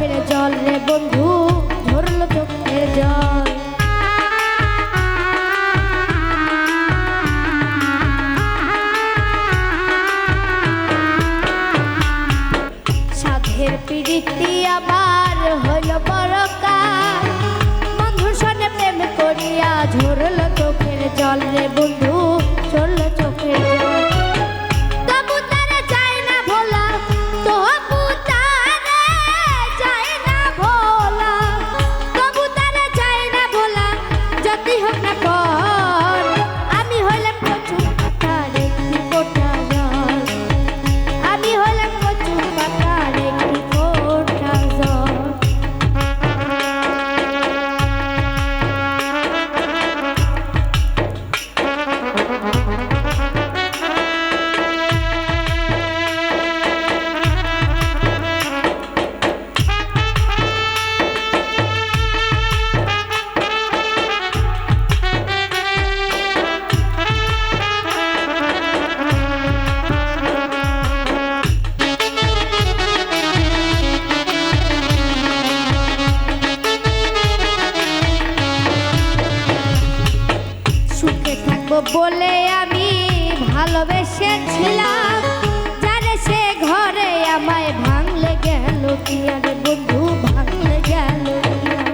চোখের জল রে বন্ধু, ঝরলো চোখের জল। সাধের প্রীতি আবার হইল বড়কার, বন্ধুর সনে প্রেম করিয়া ঝরলো চোখের জল রে বন্ধু, ঝরলো চোখের জল। তবু তারে যায় না ভোলা, তবু তারে যায় না ভোলা, তবু তারে যায় না ভোলা, যতই হোক না পর। আমি হইলাম কচু পাতার একটি কোটা জল, আমি হইলাম কচু পাতার একটি কোটা জল। সুখে থাকবো বলে আমি ভালোবেসেছিলাম, জানে সে ঘরে আমায় ভাঙলে গেল কি আর বন্ধু, ভাঙলে গেল কি আর।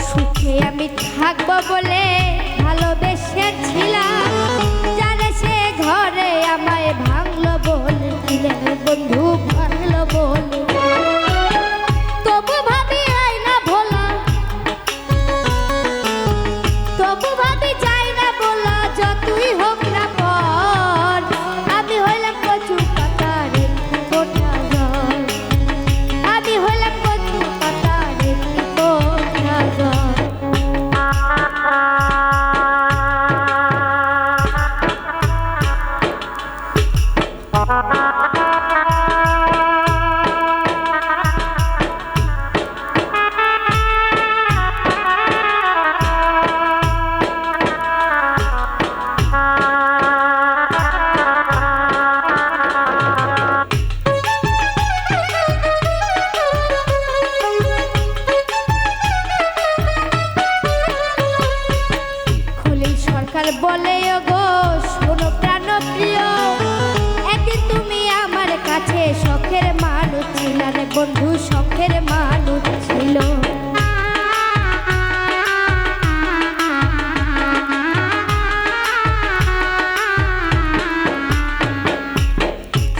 সুখে আমি থাকবো বলে ভালোবেসেছিলাম, জানে সে ঘরে আমায় ভাঙলো বলে দিলে বন্ধু, ভাঙলো বলে। তবু ভাবি আই না ভোলা, তবু ভাবি যাই না বলা, যতই হোক না পর। আমি হইলাম কচু পাতার একটি কোটা জল, আমি হইলাম কচু পাতার একটি কোটা জল। খলিল সরকার বলে ওগো শোনো প্রাণপ্রিয়, একদিন তুমি আমার কাছে শখের মানুষ ছিলে রে বন্ধু, শখের মানুষ ছিল।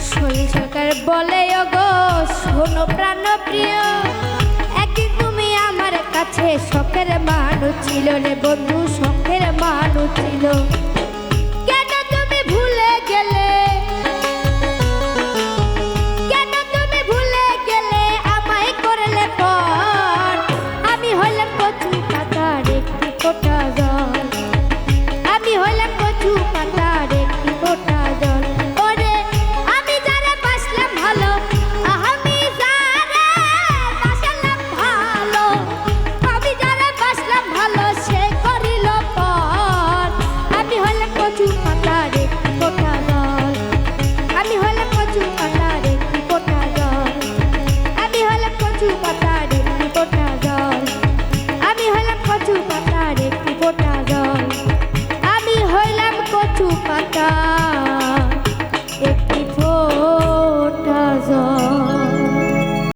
খলিল সরকার বলে ওগো শোনো প্রাণপ্রিয়, একদিন তুমি আমার কাছে শখের মানুষ ছিল রে বন্ধু, শখের মানুষ ছিল।